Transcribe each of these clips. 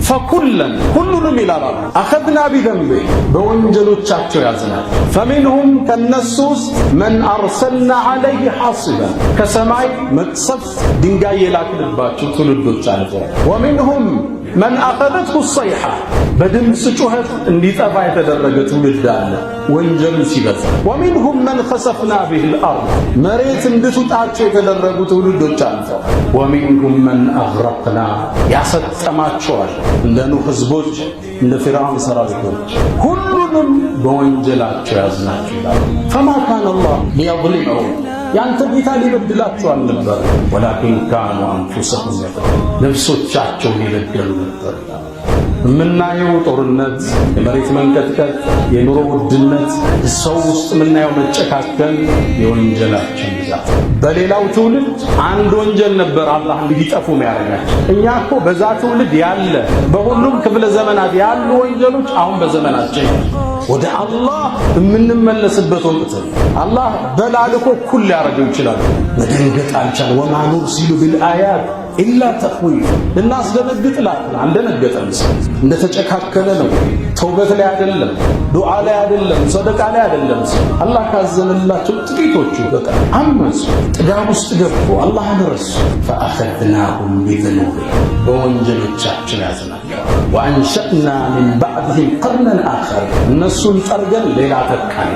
ፈኩለን ሁሉንም ይላል አኸዝና ቢዘንቢ በወንጀሎቻቸው ያዝናል። ፈሚንሁም ከነሱ ውስጥ መን አርሰልና ዐለይህ ሐሲበን ከሰማይ መቅሰፍት ድንጋይ የላክንባቸው ትውልዶች አሉ። ወሚንሁም መን አኸዘትሁ ሰይሐ በድምፅ ጩኸት እንዲጠፋ የተደረገ ትውልድ አለ ወንጀሉ ሲበዛ። ወሚንሁም መን ኸሰፍና ቢሂል አርድ መሬት እንድትውጣቸው የተደረጉ ትውልዶች አሉ። ወሚንሁም መን አግረቅና ያሰጠማቸዋል እንደ ኑህ ህዝቦች እንደ ፊርዓውን ሰራዊቶች ሁሉንም በወንጀላቸው ያዝናቸው ይላል። ፈማ ካነ አላህ ሊየዝሊመሁም ያንተ ጌታ ሊበድላቸው አልነበር፣ ወላኪን ካኑ አንፉሰሁም የظሊሙን ነፍሶቻቸውን የበደሉ ነበር። የምናየው ጦርነት፣ የመሬት መንቀጥቀጥ፣ የኑሮ ውድነት፣ ሰው ውስጥ የምናየው መጨካከል የወንጀላችን ብዛት። በሌላው ትውልድ አንድ ወንጀል ነበር አላህ እንዲጠፉ የሚያደርጋቸው። እኛ እኮ በዛ ትውልድ ያለ በሁሉም ክፍለ ዘመናት ያሉ ወንጀሎች አሁን በዘመናችን ወደ አላህ የምንመለስበት ወቅት አላህ በላልኮ ኩል ሊያደርገው ይችላል። መደንገጥ አልቻል። ወማ ኑርሲሉ ቢልአያት ኢላ ተኽዊፍ ልናስደነግጥ ላክን አልደነገጠም። እንደተጨካከለ ነው። ተውበት ላይ አይደለም፣ ዱዓ ላይ አይደለም፣ ሰደቃ ላይ አይደለም። አላህ ካዘነላቸው ጥቂቶቹ በቃ አመፁ፣ ጥጋብ ውስጥ ገቡ፣ አላህን ረሱ። ፈአኸዝናሁም ቢዙኑቢሂም በወንጀሎቻቸው ያዝናቸው። ወአንሸእና ሚን ባዕድህም ቀርነን አኸር እነሱን ጠርገን ሌላ ተካን።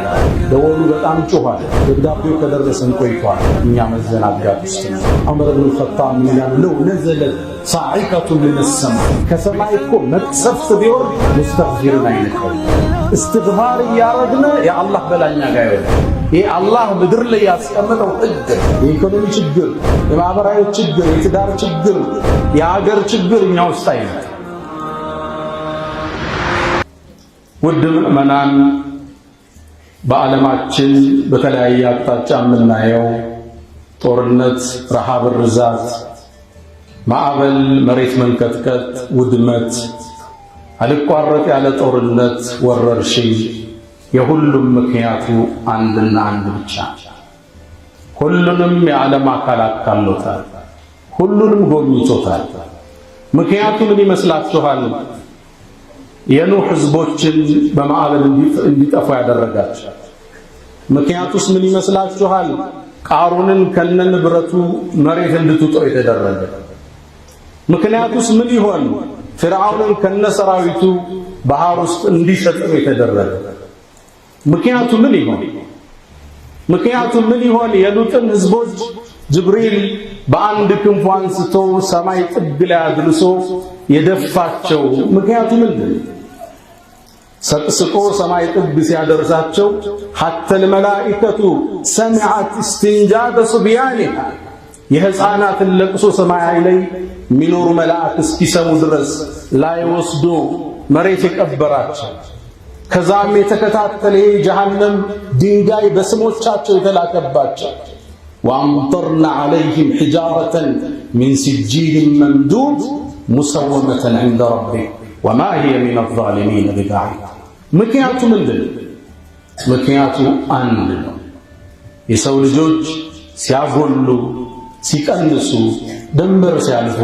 ደወሉ በጣም ጮኋል። ደብዳቤው ከደረሰን ቆይቷል። እኛ መዘናጋት ውስጥ ነው። ዑመር ብን ኸጣብ ሚላል ለው ነዘለት ሳዒቀቱን ሚነ ሰማይ ከሰማይ እኮ መቅሰፍት ቢወርድ ሙስተግፊርን አይነካው። እስትግፋር እያረግነ የአላህ በላኛ ጋር ይወርድ። ይህ አላህ ምድር ላይ ያስቀመጠው ሕግ የኢኮኖሚ ችግር፣ የማህበራዊ ችግር፣ የትዳር ችግር፣ የሀገር ችግር እኛ ውስጥ አይነት። ውድ ምዕመናን በዓለማችን በተለያየ አቅጣጫ የምናየው ጦርነት፣ ረሃብ፣ ርዛት፣ ማዕበል፣ መሬት መንቀጥቀጥ፣ ውድመት፣ አልቋረጥ ያለ ጦርነት፣ ወረርሽኝ የሁሉም ምክንያቱ አንድና አንድ ብቻ። ሁሉንም የዓለም አካል አካሎታል። ሁሉንም ጎብኝቶታል። ምክንያቱ ምን ይመስላችኋል? የኑህ ህዝቦችን በማዕበል እንዲጠፉ ያደረጋቸው ምክንያቱስ ምን ይመስላችኋል? ቃሩንን ከነንብረቱ መሬት እንድትውጠው የተደረገ ምክንያቱስ ምን ይሆን? ፊርዓውንን ከነሰራዊቱ ባህር ውስጥ እንዲሰጥም የተደረገ ምክንያቱ ምን ይሆን? ምክንያቱ ምን ይሆን? የሉጥን ህዝቦች ጅብሪል በአንድ ክንፉ አንስቶ ሰማይ ጥግ ላይ አድርሶ የደፋቸው ምክንያቱ ምንድን? ሰቅስቆ ሰማይ ጥግ ሲያደርሳቸው ሐተል መላኢከቱ ሰሚዐት እስቲንጃደ ሱብያኒሃ የሕፃናትን ለቅሶ ሰማይ ላይ የሚኖሩ መላእክት እስኪሰሙ ድረስ ላይ ወስዶ መሬት የቀበራቸው። ከዛም የተከታተለ የጀሃነም ድንጋይ በስሞቻቸው የተላከባቸው ወአምጠርና ዐለይሂም ሒጃረተን ሚን ሲጂሊን መምዱድ ሙሰወመተን ዐንደ ረቢክ ወማ ሂየ ሚነ ዛሊሚን ቢበዒድ። ምክንያቱ ምንድን? ምክንያቱ አንድ ነው። የሰው ልጆች ሲያጎሉ፣ ሲቀንሱ፣ ድንበር ሲያልፉ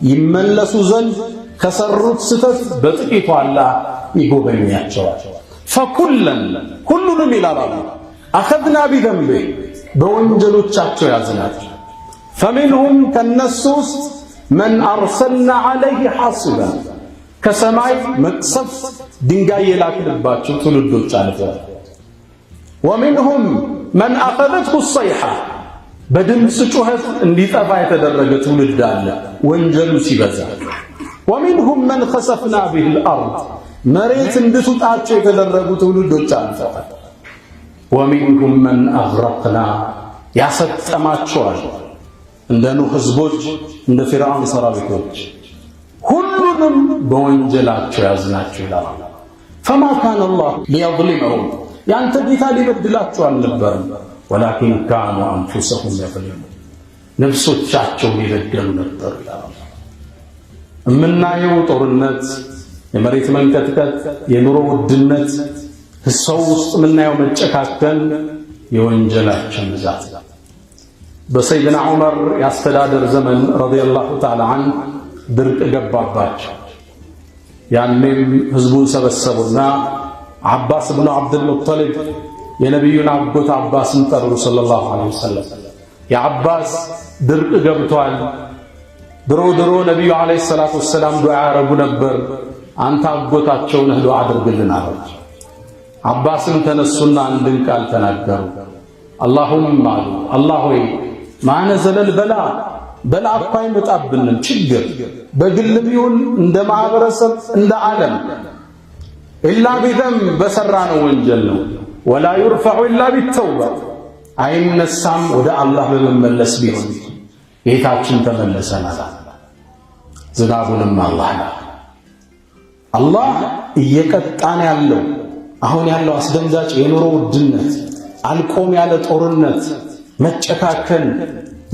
ይመለሱ ዘንድ ከሰሩት ስተት በጥቂቱ አላህ ይጎበኛቸዋል። ፈኩለን ሁሉንም ይላል አኸዝና ቢዘንቢ በወንጀሎቻቸው ያዝናቸው። ፈሚንሁም ከነሱ ውስጥ መን አርሰልና ዐለይህ ሐሲበን ከሰማይ መቅሰፍት ድንጋይ የላክንባቸው ትውልዶች አሉ። ወሚንሁም መን አኸዘትሁ ሰይሐ በድምፅ ጩኸት እንዲጠፋ የተደረገ ትውልድ አለ ወንጀሉ ሲበዛ። ወሚንሁም መን ኸሰፍና ቢሂል አርድ መሬት እንድትውጣቸው የተደረጉ ትውልዶች አልፈዋል። ወሚንሁም መን አግረቅና ያሰጠማቸዋል እንደ ኑህ ህዝቦች እንደ ፊርዓውን ሰራዊቶች ሁሉንም በወንጀላቸው ያዝናቸው ይላል። ፈማ ካነ አላህ ሊየዝሊመሁም ያንተ ጌታ ሊበድላቸው አልነበረም፣ ወላኪን ካኑ አንፉሰሁም የظሊሙን ነፍሶቻቸውን የበደሉ ነበር ይላል። የምናየው ጦርነት፣ የመሬት መንቀጥቀጥ፣ የኑሮ ውድነት፣ ሰው ውስጥ የምናየው መጨካከል የወንጀላችን ብዛት። በሰይድና ዑመር የአስተዳደር ዘመን ረዲየላሁ ተዓላ ዐንሁ ድርቅ ገባባቸው። ያኔም ህዝቡን ሰበሰቡና አባስ ኢብኑ አብዱል ሙጠሊብ የነብዩን አጎት አባስን ጠሩ ሰለላሁ ዐለይሂ ወሰለም። የአባስ ድርቅ ገብቷል። ድሮ ነብዩ ዐለይሂ ሰላቱ ወሰላም ዱዓ ያረጉ ነበር። አንተ አጎታቸው ነህ ዱዓ አድርግልን አላቸው። አባስም ተነሱና አንድን ቃል ተናገሩ። አላሁማ አሉ አላህ ሆይ ማነዘለል በላ እኮ አይመጣብንም ችግር በግልም ይሁን እንደ ማህበረሰብ እንደ ዓለም ኢላ ቢደም በሰራነው ወንጀል ነው። ወላ ይርፈዑ ኢላ ቢተውባ አይነሳም ወደ አላህ በመመለስ ቢሆን ጌታችን ተመለሰናል። ዝናቡንም አላህ እየቀጣን ያለው አሁን ያለው አስደንጋጭ የኑሮ ውድነት፣ አልቆም ያለ ጦርነት፣ መጨካከል፣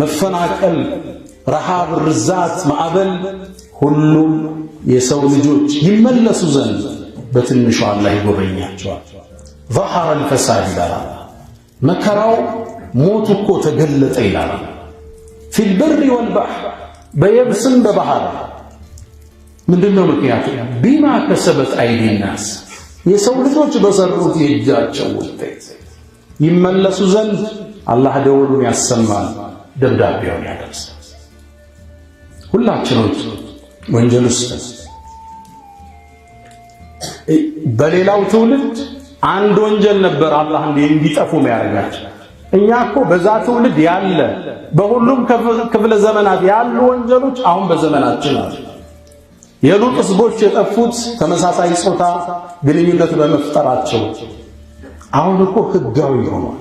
መፈናቀል፣ ረሃብ፣ ርዛት፣ ማዕበል ሁሉም የሰው ልጆች ይመለሱ ዘንድ በትንሹ አላህ ይጎበኛቸዋል። ظهر الفساد ይላል። መከራው ሞቱ እኮ ተገለጠ ይላል። في البر والبحر በየብስም በባህር ምንድነው ምክንያቱ? ቢማ ከሰበት አይዲ الناس የሰው ልጆች በሰሩት የእጃቸው ውጤት ይመለሱ ዘንድ አላህ ደወሉን ያሰማል፣ ደብዳቤውን ያደርሳል። ሁላችንም ወንጀል ውስጥ በሌላው ትውልድ አንድ ወንጀል ነበር አላህ እንዲጠፉ የሚያደርጋቸው። እኛ እኮ በዛ ትውልድ ያለ በሁሉም ክፍለ ዘመናት ያሉ ወንጀሎች አሁን በዘመናችን አሉ። የሉጥ ህዝቦች የጠፉት ተመሳሳይ ጾታ ግንኙነት በመፍጠራቸው አሁን እኮ ህጋዊ ሆኗል።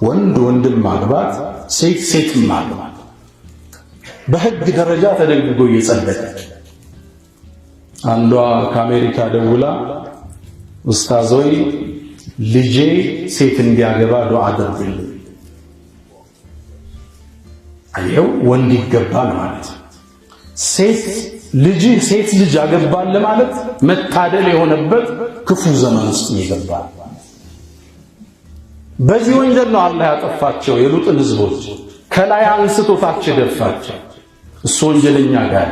ወንድ ወንድም ማግባት፣ ሴት ሴት ማግባት በህግ ደረጃ ተደንግጎ እየጸደቀ አንዷ ከአሜሪካ ደውላ ኡስታዞይ ልጄ ሴት እንዲያገባ ዱዓ አድርጉልኝ። አየው ወንድ ይገባል ማለት ሴት ልጅ አገባል ማለት መታደል የሆነበት ክፉ ዘመን ውስጥ ይገባል። በዚህ ወንጀል ነው አላህ ያጠፋቸው የሉጥን ህዝቦች ከላይ አንስቶ ታች ደፋቸው። እሱ ወንጀለኛ ጋር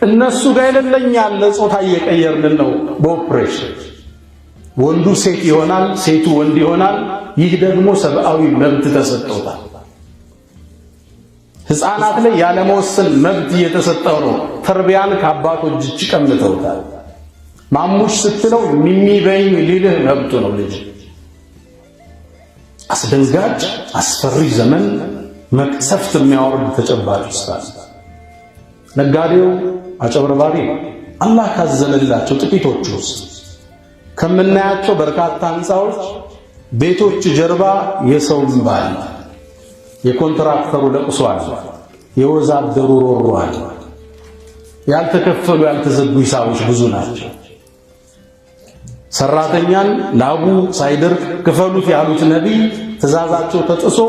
እነሱ ጋር የሌለኛ ያለ ጾታ እየቀየርን ነው በኦፕሬሽን ወንዱ ሴት ይሆናል፣ ሴቱ ወንድ ይሆናል። ይህ ደግሞ ሰብአዊ መብት ተሰጥቶታል። ህፃናት ላይ ያለመወሰን መብት እየተሰጠው ነው። ተርቢያን ከአባቶች እጅ ቀምተውታል። ማሙሽ ስትለው ሚሚ በይኝ ሊልህ መብቱ ነው ልጅ። አስደንጋጭ አስፈሪ ዘመን መቅሰፍት የሚያወርድ ተጨባጭ ውስጥ ነጋዴው አጨብርባሪ አላህ ካዘነላቸው ጥቂቶች ውስጥ ከምናያቸው በርካታ ህንፃዎች ቤቶች ጀርባ የሰው እንባ አለ፣ የኮንትራክተሩ ለቅሶ አለ፣ የወዛደሩ ሮሮ አለ። ያልተከፈሉ ያልተዘጉ ሂሳቦች ብዙ ናቸው። ሰራተኛን ላቡ ሳይደርቅ ክፈሉት ያሉት ነቢይ ትእዛዛቸው ተጥሶ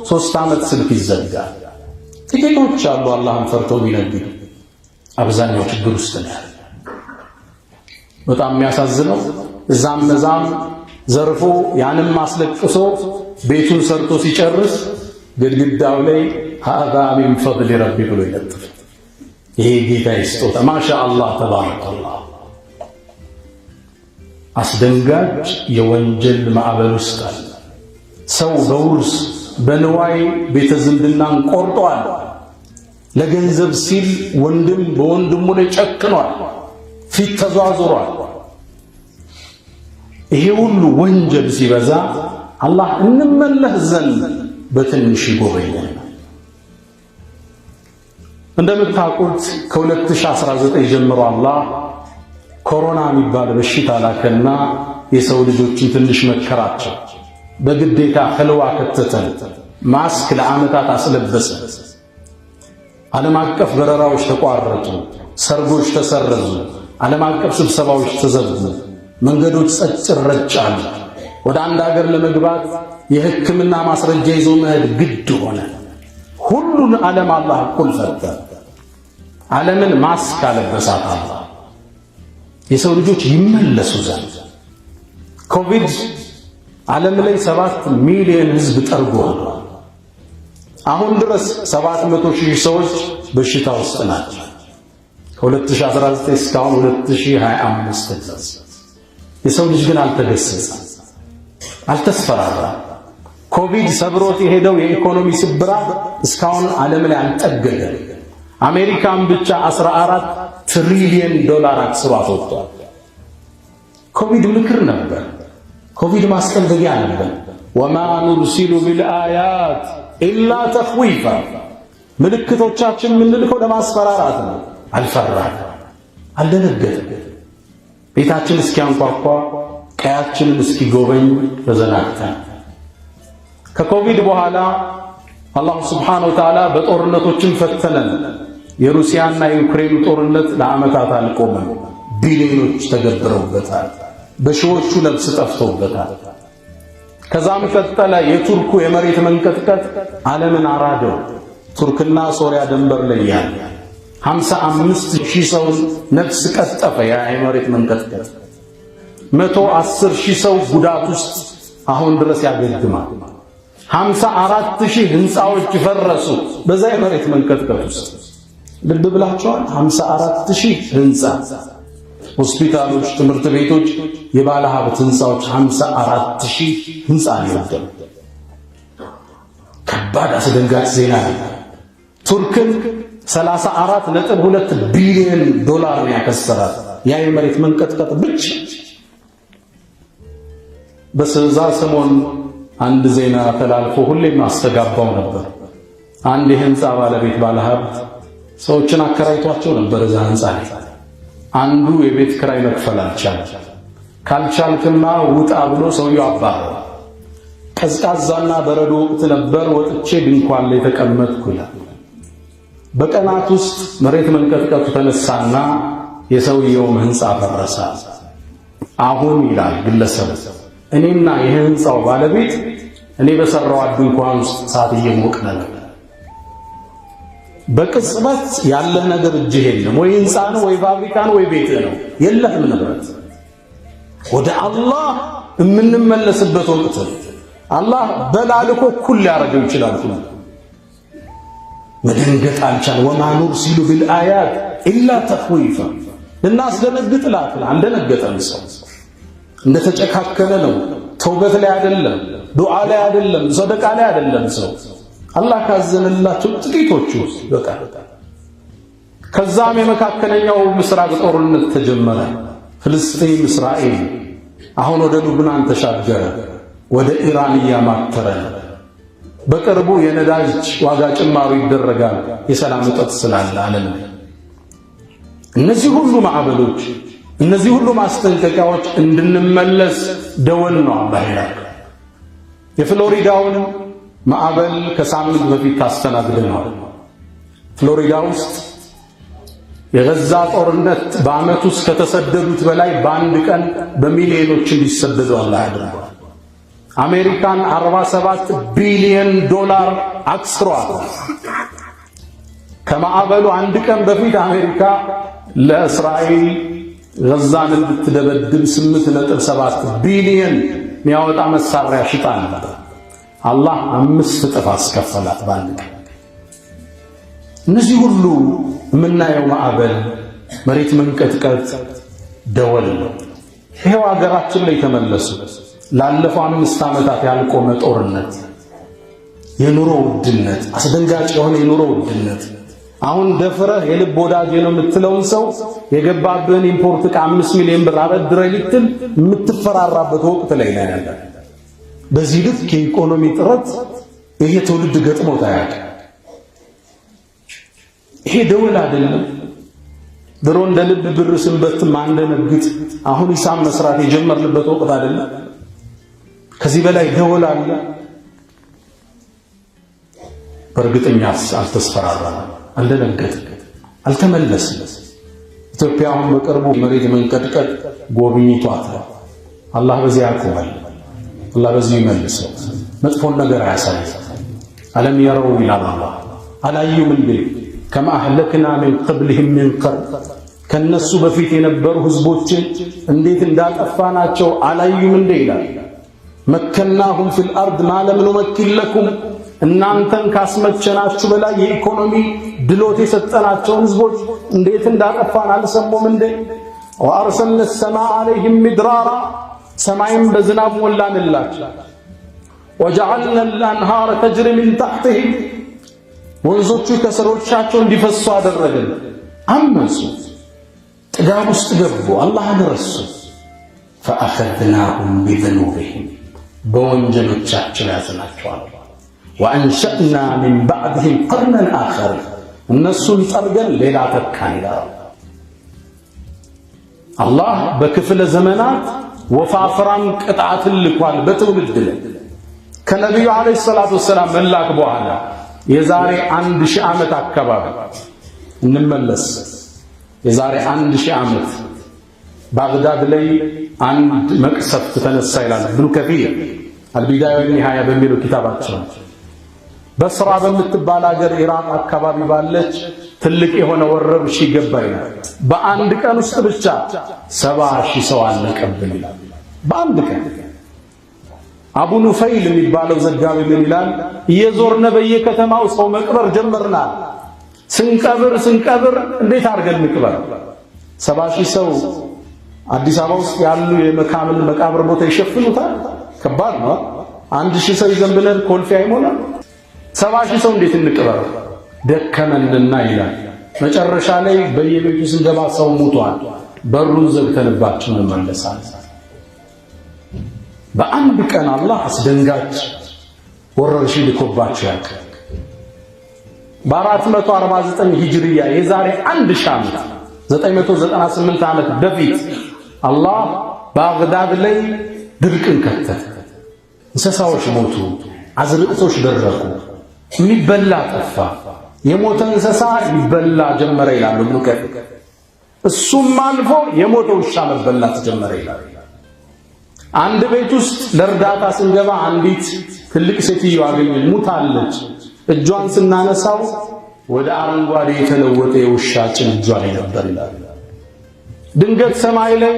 3 ዓመት ስልክ ይዘጋል። ጥቂቶች አሉ አላህን ፈርተው ቢነግዱ፣ አብዛኛው ችግር ውስጥ ነው። በጣም የሚያሳዝነው እዛም ዘርፎ ያንም አስለቅሶ ቤቱን ሰርቶ ሲጨርስ ግድግዳው ላይ هذا من فضل ربي ብሎ ይለጥፍ። ይሄ ጌታ ይስጦታ ማሻአላህ ተባረከላህ። አስደንጋጭ የወንጀል ማዕበል ውስጥ አለ። ሰው በውርስ በንዋይ ቤተ ዝምድናን ቆርጧል። ለገንዘብ ሲል ወንድም በወንድሙ ላይ ጨክኗል፣ ፊት ተዟዙሯል። ይሄ ሁሉ ወንጀል ሲበዛ አላህ እንመለስ ዘንድ በትንሽ ይጎበኛል። እንደምታውቁት ከ2019 ጀምሮ አላህ ኮሮና የሚባል በሽታ ላከና የሰው ልጆችን ትንሽ መከራቸው። በግዴታ ኸልዋ ከተተን፣ ማስክ ለዓመታት አስለበሰ። ዓለም አቀፍ በረራዎች ተቋረጡ፣ ሰርጎች ተሰረዙ፣ ዓለም አቀፍ ስብሰባዎች ተዘጉ፣ መንገዶች ጸጥ ረጭ አሉ። ወደ አንድ ሀገር ለመግባት የሕክምና ማስረጃ ይዞ መሄድ ግድ ሆነ። ሁሉን ዓለም አላህ እኩል ፈተ። ዓለምን ማስክ አለበሳት አላህ የሰው ልጆች ይመለሱ ዘንድ። ኮቪድ ዓለም ላይ 7 ሚሊዮን ህዝብ ጠርጎ ሆኗል። አሁን ድረስ 700,000 ሰዎች በሽታ ውስጥ ናቸው። ከ2019 እስካሁን 2025 ድረስ የሰው ልጅ ግን አልተገሰጸም፣ አልተስፈራራም። ኮቪድ ሰብሮት የሄደው የኢኮኖሚ ስብራት እስካሁን ዓለም ላይ አልጠገገም። አሜሪካን ብቻ 14 ትሪሊየን ዶላር አክስሯት ወጥቷል። ኮቪድ ምክር ነበር፣ ኮቪድ ማስጠንቀቂያ ነበር። ወማ ኑርሲሉ ቢልአያት ኢላ ተኽዊፋ፣ ምልክቶቻችን የምንልከው ለማስፈራራት ነው። አልፈራን፣ አልደነገጥን። ቤታችን እስኪያንኳኳ ቀያችንን እስኪጎበኝ ተዘናግተን። ከኮቪድ በኋላ አላህ ሱብሓነሁ ወተዓላ በጦርነቶችን ፈተነን። የሩሲያና የዩክሬን ጦርነት ለዓመታት አልቆመም። ቢሊዮኖች ተገብረውበታል። በሺዎቹ ነፍስ ጠፍተውበታል። ከዛም ቀጠለ የቱርኩ የመሬት መንቀጥቀጥ ዓለምን አራደው። ቱርክና ሶሪያ ድንበር ላይ ያለ 55,000 ሰው ነፍስ ቀጠፈ። ያ የመሬት መንቀጥቀጥ 110,000 ሰው ጉዳት ውስጥ አሁን ድረስ ያገግማል። 54,000 ህንፃዎች ፈረሱ በዛ የመሬት መንቀጥቀጥ ውስጥ። ልብ ብላችኋል? 54,000 ህንፃ፣ ሆስፒታሎች፣ ትምህርት ቤቶች፣ የባለ ሀብት ህንፃዎች 54,000 ህንፃ ነው የወደመው። ከባድ አስደንጋጭ ዜና ነው። ቱርክን 34.2 ቢሊዮን ዶላር ነው ያከሰራት ያ የመሬት መንቀጥቀጥ ብቻ። በዛ ሰሞን አንድ ዜና ተላልፎ ሁሌም አስተጋባው ነበር። አንድ የህንፃ ባለቤት ባለሀብት ሰዎችን አከራይቷቸው ነበር እዛ ህንፃ ላይ። አንዱ የቤት ክራይ መክፈል አልቻለም። ካልቻልክማ ውጣ ብሎ ሰውየው አባረረ። ቀዝቃዛና በረዶ ወቅት ነበር። ወጥቼ ድንኳን ላይ ተቀመጥኩ ይላል። በቀናት ውስጥ መሬት መንቀጥቀጡ ተነሳና የሰውየውም ህንፃ ፈረሰ። አሁን ይላል ግለሰብ እኔና የህንፃው ባለቤት እኔ በሰራው ድንኳን ውስጥ እሳት እየሞቅን ነው። በቅጽበት ያለ ነገር እጅህ የለም። ወይ ህንፃ ነው ወይ ፋብሪካ ነው ወይ ቤት ነው፣ የለህም ንብረት። ወደ አላህ የምንመለስበት ወቅት አላህ በላልኮ ኩል ሊያደርገው ይችላል። መደንገጥ አልቻል። ወማ ኑርሲሉ ቢልአያት ኢላ ተኽዊፋ፣ ልናስደነግጥ ላክል አልደነገጠም። ሰው እንደተጨካከለ ነው። ተውበት ላይ አይደለም፣ ዱዓ ላይ አይደለም፣ ሰደቃ ላይ አይደለም። ሰው አላህ ካዘነላቸው ጥቂቶቹ በቃ። ከዛም የመካከለኛው ምስራቅ ጦርነት ተጀመረ። ፍልስጤም፣ እስራኤል፣ አሁን ወደ ሉብናን ተሻገረ፣ ወደ ኢራን እያማተረ። በቅርቡ የነዳጅ ዋጋ ጭማሪ ይደረጋል፣ የሰላም እጦት ስላለ ዓለም። እነዚህ ሁሉ ማዕበሎች፣ እነዚህ ሁሉ ማስጠንቀቂያዎች እንድንመለስ ደወል ነው አላህ ይላል። የፍሎሪዳውን ማዕበል ከሳምንት በፊት ታስተናግደናል። ፍሎሪዳ ውስጥ የገዛ ጦርነት በዓመት ውስጥ ከተሰደዱት በላይ በአንድ ቀን በሚሊዮኖች እንዲሰደዱ አላህ ያደርጋል። አሜሪካን 47 ቢሊዮን ዶላር አክስሯል። ከማዕበሉ አንድ ቀን በፊት አሜሪካ ለእስራኤል ገዛን እንድትደበድብ 8.7 ቢሊዮን የሚያወጣ መሳሪያ ሽጣ ነበር። አላህ 5 እጥፍ አስከፈላት በአንድ ቀን። እነዚህ ሁሉ የምናየው ማዕበል፣ መሬት መንቀጥቀጥ ደወል ነው። ይሄው ሀገራችን ላይ ተመለሱ። ላለፈው 5 ዓመታት ያልቆመ ጦርነት፣ የኑሮ ውድነት፣ አስደንጋጭ የሆነ የኑሮ ውድነት። አሁን ደፍረህ የልብ ወዳጄ ነው የምትለውን ሰው የገባብህን ኢምፖርት ዕቃ 5 ሚሊዮን ብር አበድረህ ልትል የምትፈራራበት ወቅት ላይ ነው ያለ። በዚህ ልክ የኢኮኖሚ ጥረት ይሄ ትውልድ ገጥሞት አያውቅም። ይሄ ደወል አይደለም። ድሮ እንደ ልብ ብር ስንበትም አንደነግጥ፣ አሁን ሂሳብ መስራት የጀመርንበት ወቅት አይደለም። ከዚህ በላይ ደወል አለ? በእርግጠኛስ አልተስፈራራንም፣ አልደነገጥንም፣ አልተመለስንም። ኢትዮጵያ አሁን በቅርቡ መሬት መንቀጥቀጥ ጎብኝቷታል። አላህ በዚህ ያቆማል፣ አላህ በዚህ ይመልሰው፣ መጥፎን ነገር አያሳይ። አለም የረው ይላል አላህ፣ አላዩም እንዴ ከማ አህለክና ሚን ቀብልህም ሚን ቀርን፣ ከነሱ በፊት የነበሩ ህዝቦችን እንዴት እንዳጠፋናቸው አላዩም እንዴ ይላል። መከናሁም ፊል አርድ ማ ለም ኑመኪን ለኩም፣ እናንተን ካስመቸናችሁ በላይ የኢኮኖሚ ድሎት የሰጠናቸውን ህዝቦች እንዴት እንዳጠፋን አልሰሙም እንዴ? ወአርሰልነ السماء عليهم مدرارا ሰማይም በዝናብ ሞላንላቸው። وجعلنا الأنهار تجري من تحتهم ወንዞቹ ከስሮቻቸው እንዲፈሱ አደረግን። አመፁ፣ ጥጋብ ውስጥ ገቡ፣ አላህን ረሱ። فأخذناهم بذنوبهم በወንጀሎቻቸው ያዝናቸዋል። وأنشأنا من بعدهم قرنا آخر እነሱን ጠርገን ሌላ ተካን ይላል አላህ። በክፍለ ዘመናት ወፋፍራም ቅጣትን ልኳል በትውልድ ላይ ከነቢዩ ዓለይሂ ሰላቱ ወሰላም መላክ በኋላ የዛሬ 1000 ዓመት አካባቢ እንመለስ። የዛሬ 1000 ዓመት ባግዳድ ላይ አንድ መቅሰፍት ተነሳ ይላል ኢብኑ ከሲር አልቢዳያ ወኒሃያ በሚለው ኪታባቸው። በስራ በምትባል ሀገር ኢራቅ አካባቢ ባለች ትልቅ የሆነ ወረርሽኝ ገባ ይላል። በአንድ ቀን ውስጥ ብቻ 70,000 ሰው አለቀብን ይላል። በአንድ ቀን አቡ ኑፈይል የሚባለው ዘጋቢ ምን ይላል? እየዞርነ በየከተማው ሰው መቅበር ጀመርና ስንቀብር እንዴት አድርገን እንቅበር? 70,000 ሰው አዲስ አበባ ውስጥ ያሉ የመካምን መቃብር ቦታ ይሸፍኑታል? ከባድ ነው። 1000 ሰው ይዘን ብለን ኮልፌ አይሞላም። 70,000 ሰው እንዴት እንቅበር? ደከመንና ይላል። መጨረሻ ላይ በየቤቱ ስንገባ ሰው ሞቷል። በሩን ዘግተንባቸው እንመለሳለን። በአንድ ቀን አላህ አስደንጋጭ ወረርሽኝ ልኮባቸው ያውቃል። በ449 ሂጅሪያ የዛሬ 1000 ዓመት 998 ዓመት በፊት አላህ ባግዳድ ላይ ድርቅን ከተተ። እንስሳዎች ሞቱ፣ አዝርዕቶች ደረቁ፣ የሚበላ ጠፋ። የሞተ እንስሳ ይበላ ጀመረ ይላሉ ኢብኑ ከሲር። እሱም አልፎ የሞተ ውሻ መበላት ጀመረ ይላሉ። አንድ ቤት ውስጥ ለእርዳታ ስንገባ አንዲት ትልቅ ሴትዮ አገኘን፣ ሙታለች። እጇን ስናነሳው ወደ አረንጓዴ የተለወጠ የውሻ ጭን እጇ ላይ ነበር ይላል። ድንገት ሰማይ ላይ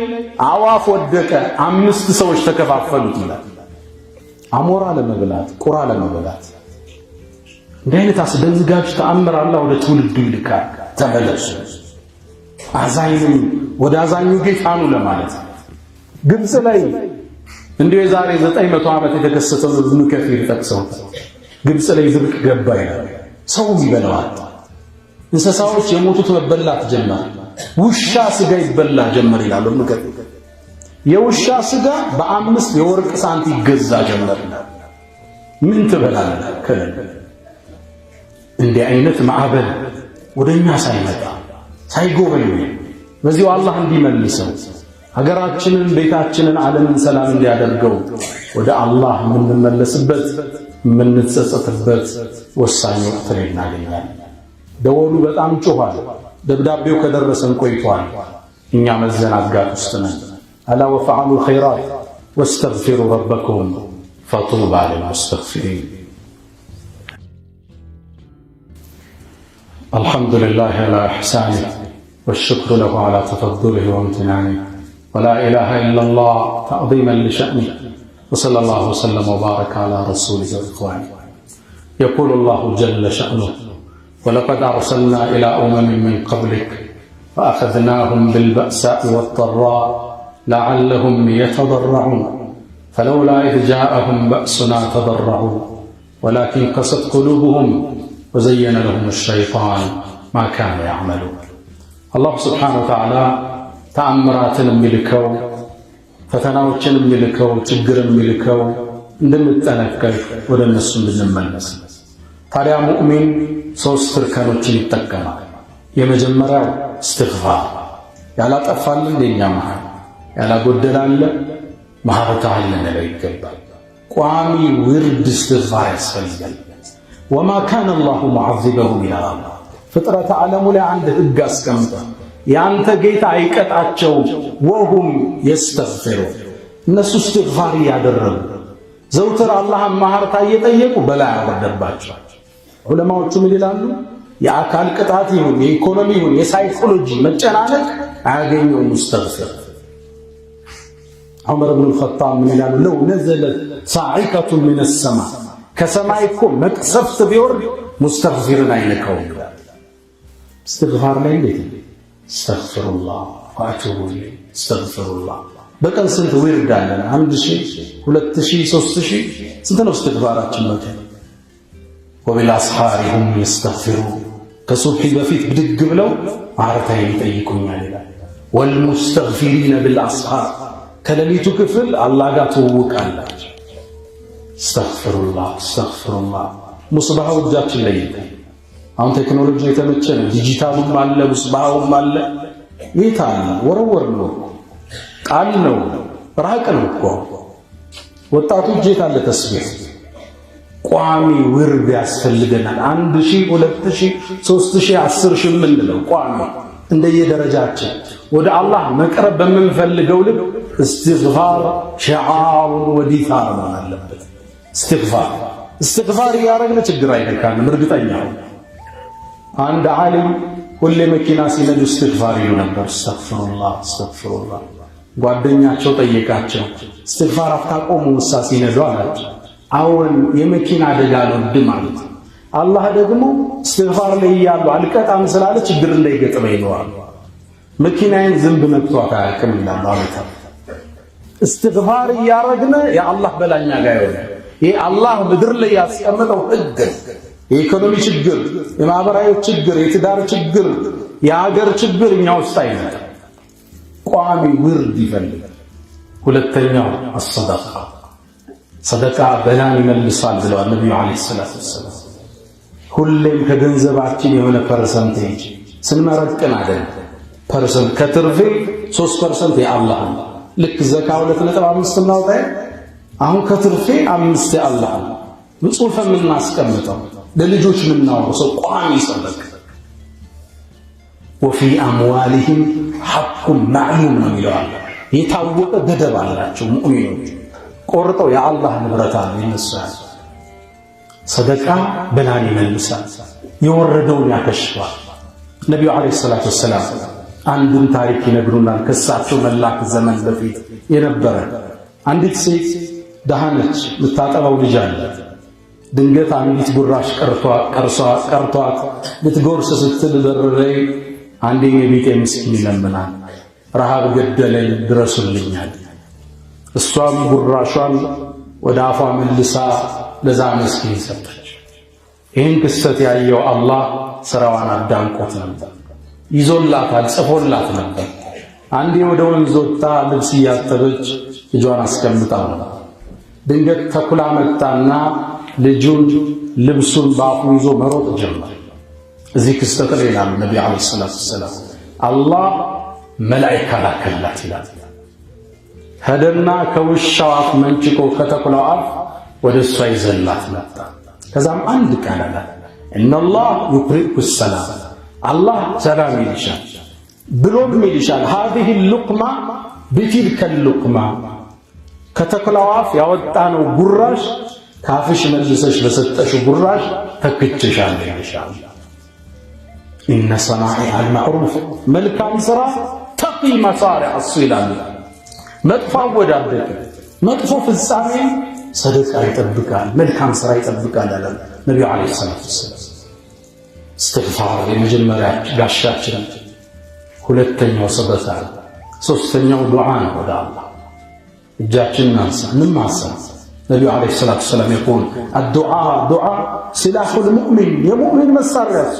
አዋፍ ወደቀ፣ 5 ሰዎች ተከፋፈሉት ይላል። አሞራ ለመብላት፣ ቁራ ለመብላት። እንዲህ አይነት አስደንጋጭ ተአምር አላህ ወደ ትውልዱ ይልካል። ተመለሱ፣ አዛኙ ወደ አዛኙ ጌታ ነው ለማለት። ግብጽ ላይ እንዲሁ የዛሬ 900 ዓመት የተከሰተው ኢብኑ ከሲር ጠቅሰው ግብጽ ላይ ድርቅ ገባ ይላል። ሰው ይበላዋል። እንስሳዎች የሞቱት መበላት ጀመረ። ውሻ ስጋ ይበላ ጀመር ይላል ኢብኑ ከሲር። የውሻ ስጋ በ5 የወርቅ ሳንቲም ይገዛ ጀመር። ምን ትበላለህ ከለ እንዲህ አይነት ማዕበል ወደኛ ሳይመጣ ሳይጎበኝ በዚሁ አላህ እንዲመልሰው ሀገራችንን፣ ቤታችንን፣ ዓለምን ሰላም እንዲያደርገው ወደ አላህ የምንመለስበት የምንጸጸትበት ወሳኝ ወቅት ላይ እናገኛለን። ደወሉ በጣም ጮኋል። ደብዳቤው ከደረሰን ቆይቷል። እኛ መዘናጋት ውስጥ ነን። አላ ወፈዓሉ ኸይራት ወስተግፊሩ ረበኩም ፈጡባ ሊልሙስተግፊሪን። አልሐምዱሊላህ ዐላ ኢሕሳኒህ ወሽክሩ ለሁ ዐላ ተፈዱሊህ ወምትናኒህ ولا إله إلا الله تعظيما لشأنه وصلى الله وسلم وبارك على رسوله وإخوانه. يقول الله جل شأنه ولقد أرسلنا إلى أمم من قبلك فأخذناهم بالبأساء والضراء لعلهم يتضرعون فلولا إذ جاءهم بأسنا تضرعوا ولكن قست قلوبهم وزين لهم الشيطان ما كانوا يعملون. الله سبحانه وتعالى ተአምራትን የሚልከው ፈተናዎችን የሚልከው ችግር የሚልከው እንድንጠነቀቅ ወደ እነሱ እንድንመለስ። ታዲያ ሙእሚን 3 እርከኖችን ይጠቀማል። የመጀመሪያው እስትግፋር። ያላጠፋል እንደኛ መሃል ያላጎደላለ ማህበታል ልንለው ይገባል። ቋሚ ውርድ እስትግፋር ያስፈልጋል። ወማ ካነ አላሁ ሙዐዚበሁም ይላል። ፍጥረተ ዓለሙ ላይ አንድ ህግ አስቀምጧል። ያንተ ጌታ አይቀጣቸውም። ወሁም የስተግፊሩ እነሱ እስትግፋር ያደረጉ ዘውትር አላህን ማህርታ እየጠየቁ በላይ ያወርደባቸው። ዑለማዎቹ ምን ይላሉ? የአካል ቅጣት ይሁን የኢኮኖሚ ይሁን የሳይኮሎጂ መጨናነቅ አያገኘውም ሙስተግፊር። ዑመር ብን አልኸጣብ ምን ይላሉ? ለው ነዘለት ሳዒቀቱን ሚነ ሰማ ከሰማይ እኮ መቅሰፍት ቢወርድ ሙስተግፊርን አይነካውም። እስትግፋር ላይ እንዴት አስተግፊሩላህ ወአቱቡ ኢለይህ አስተግፊሩላህ። በቀን ስንት ዊርድ አለን? 1000 2000 3000 ስንት ነው እስትግፋራችን? በቀን ወቢልአስሓሪ ሁም የስተግፊሩን ከሱብሒ በፊት ብድግ ብለው ማረታዬን ይጠይቁኛል ይላል። ወልሙስተግፊሪነ ቢልአስሓር ከሌሊቱ ክፍል አላህ ጋር ትውውቃላችሁ። አስተግፊሩላህ አስተግፊሩላህ። ሙስባሃው እጃችን ላይ ይገኛል። አሁን ቴክኖሎጂ የተመቸ ነው። ዲጂታሉም አለ ሙስባሃውም አለ። የት አለ? ወረወር ነው ቃል ነው ራቅ ነው እኮ። ወጣቱ እጄት አለ ተስቢህ። ቋሚ ውርድ ያስፈልገናል። 1000 2000 3000 10000 የምንለው ቋሚ እንደየደረጃችን ወደ አላህ መቅረብ በምንፈልገው ልክ እስትግፋር ሸዓር ወዲታር ነው አለበት። እስትግፋር እያደረግን ችግር አይነካንም። እርግጠኛ አንድ ዓሊም ሁሌ መኪና ሲነዱ እስትግፋር ይሉ ነበር። አስተግፊሩላህ አስተግፊሩላህ። ጓደኛቸው ጠየቃቸው፣ እስትግፋር አታቆሙ ውሳ ሲነዱ አላቸው። አሁን የመኪና አደጋ አልወድም ማለት አላህ ደግሞ እስትግፋር ላይ እያሉ አልቀጣም ስላለ ችግር እንዳይገጥመኝ ይለዋል። መኪናዬን ዝንብ መጥቷት አያውቅም ይላል ማለት ነው። እስትግፋር እያረግነ የአላህ በላኛ ጋር ይሆናል። ይሄ አላህ ምድር ላይ ያስቀመጠው ህግ፣ የኢኮኖሚ ችግር፣ የማህበራዊ ችግር፣ የትዳር ችግር፣ የሀገር ችግር እኛ ውስጥ አይመጣም። ቋሚ ውርድ ይፈልጋል። ሁለተኛው አሰደቃ ሰደቃ በላን ይመልሳል ብለዋል ነብዩ አለይሂ ሰላቱ ወሰላም። ሁሌም ከገንዘባችን የሆነ ፐርሰንቴጅ ስንመረቅን አይደል ፐርሰንት ከትርፌ 3% የአላህ ነው። ልክ ዘካ 2.5 እናውጣ። አሁን ከትርፌ 5 የአላህ ነው። ጽሑፍ የምናስቀምጠው ለልጆች የምናወርሰው ቋሚ ሰደቃ። ወፊ አምዋሊሂም ሐቁን ማዕሉም ነው ይለዋል። የታወቀ ገደብ አላቸው ሙእሚኖች። ቆርጠው የአላህ ንብረት አለ ይነሳል። ሰደቃ በላን ይመልሳል፣ የወረደውን ያከሽፋል። ነቢዩ ዓለይሂ ሰላቱ ወሰላም አንዱን ታሪክ ይነግሩናል። ከሳቸው መላክ ዘመን በፊት የነበረ አንዲት ሴት ደሃ ነች፣ የምታጠባው ልጅ አለ። ድንገት አንዲት ጉራሽ ቀርቷት ልትጎርስ ስትል በር ላይ አንዴ የቢጤ ምስኪን ይለምናል። ረሃብ ገደለኝ ድረሱልኛል። እሷም ጉራሿን ወደ አፏ መልሳ ለዛ ምስኪን ሰጠች። ይህን ክስተት ያየው አላህ ስራዋን አዳንቆት ነበር፣ ይዞላታል፣ ጽፎላት ነበር። አንዴ ወደ ወንዝ ወጥታ ልብስ እያጠበች ልጇን አስቀምጣ ነበር። ድንገት ተኩላ መጣና ልጁን ልብሱን በአፉ ይዞ መሮጥ ጀመረ። እዚህ ክስተት ላይ ይላሉ ነቢዩ ዓለይሂ ሰላቱ ወሰላም አላህ መላኢካ ላከላት ይላል። ሄደና ከውሻው አፍ መንጭቆ ከተኩላው አፍ ወደ እሷ ይዘላት መጣ። ከዛም አንድ ቃል አለ፣ ኢነላህ ዩቅሪኡኩ ሰላም፣ አላህ ሰላም ይልሻል ብሎም ይልሻል። ሃዚህ ሉቅማ ቢቲልከ ሉቅማ፣ ከተኩላው አፍ ያወጣነው ጉራሽ ካፍሽ መልሰሽ በሰጠሽው ጉራሽ ተክቼሻለሁ ይልሻል። ኢነ ሰናኢዐል መዕሩፍ፣ መልካም ሥራ ተቂ መሳሪዕ እሱ ይላል። መጥፎ አወዳደቅ መጥፎ ፍጻሜ ሰደቃ ይጠብቃል፣ መልካም ሥራ ይጠብቃል አለ ነቢዩ ዓለይሂ ሰላቱ ወሰላም። እስትግፋር የመጀመሪያ ጋሻችን፣ ሁለተኛው ሰደቃ፣ ሶስተኛው ዱዓ ነው። ወደ አላህ እጃችንን አንሳ እንማጸን። ነቢዩ ዓለይሂ ሰላቱ ወሰላም ይቁል አዱዓ ዱዓ ሲላሑል ሙእሚን፣ የሙእሚን መሳሪያ እሱ፣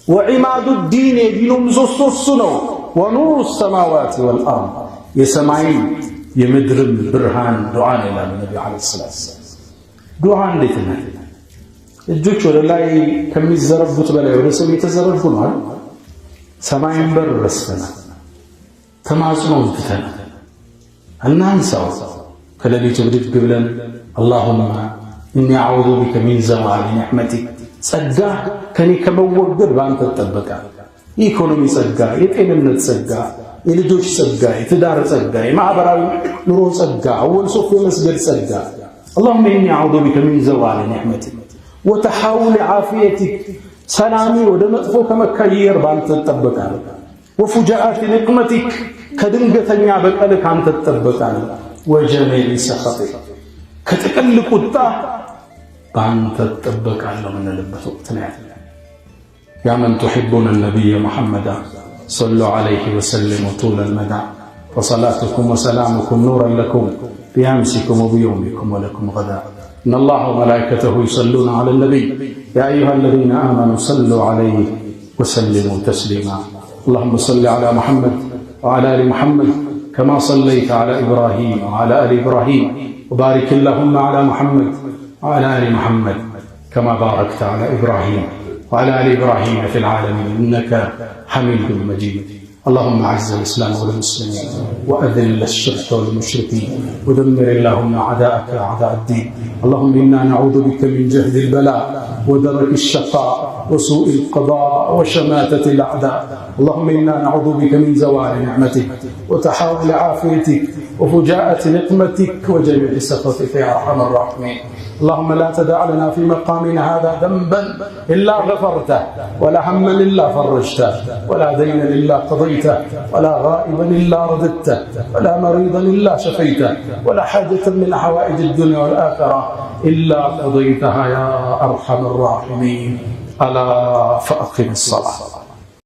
ወዒማዱ ዲን፣ የዲኑ ምሰሶ እሱ ነው። ወኑሩ ሰማዋት ወልአርድ፣ የሰማይም የምድርም ብርሃን ዱዓ ነው ይላሉ ነቢዩ ዓለይሂ ሰላቱ ወሰላም። ዱዓ እንዴት ነው? እጆች ወደ ላይ ከሚዘረቡት በላይ ወደ ሰው የተዘረጉ ነው። ሰማይን በር ረስተናል፣ ተማጽኖን ትተናል። እናንሳው ከሌሊቱ ብድግ ብለን አላሁመ እኒ አዑዙ ቢከ ሚን ዘዋሊ ኒዕመቲክ፣ ጸጋ ከኔ ከመወገድ በአንተ ተጠበቃል። የኢኮኖሚ ጸጋ፣ የጤንነት ጸጋ፣ የልጆች ጸጋ፣ የትዳር ጸጋ፣ የማህበራዊ ኑሮ ጸጋ፣ አወል ሶፍ የመስገድ ጸጋ። አላሁመ እኒ አዑዙ ቢከ ሚን ዘዋሊ ኒዕመቲክ ወተሐውል ዓፊየቲክ፣ ሰላሚ ወደ መጥፎ ከመቀየር በአንተ ተጠበቃል። ወፉጃአት ንቅመቲክ፣ ከድንገተኛ በቀል ካንተ ተጠበቃል። ወጀሚዕ ሰኸጢክ፣ ከጥቅል ቁጣ أنت تطبق على من لبث وقتنا يا من تحبون النبي محمدا صلوا عليه وسلموا طول المدى فصلاتكم وسلامكم نورا لكم بأمسكم وبيومكم ولكم غدا إن الله وملائكته يصلون على النبي يا أيها الذين آمنوا صلوا عليه وسلموا تسليما اللهم صل على محمد وعلى آل محمد كما صليت على إبراهيم وعلى آل إبراهيم وبارك اللهم على محمد وعلى آل محمد كما باركت على إبراهيم وعلى آل إبراهيم في العالمين إنك حميد مجيد اللهم أعز الإسلام والمسلمين وأذل الشرك والمشركين ودمر اللهم أعداءك أعداء الدين اللهم إنا نعوذ بك من جهد البلاء ودرك الشقاء وسوء القضاء وشماتة الأعداء اللهم إنا نعوذ بك من زوال نعمتك وتحول عافيتك وفجاءة نقمتك وجميع سخطك يا أرحم الراحمين اللهم لا تدع لنا في مقامنا هذا ذنبا إلا غفرته ولا هما إلا فرجته ولا دينا إلا قضيته ولا غائبا إلا رددته ولا مريضا إلا شفيته ولا حاجة من حوائج الدنيا والآخرة إلا قضيتها يا أرحم الراحمين ألا فأقم الصلاة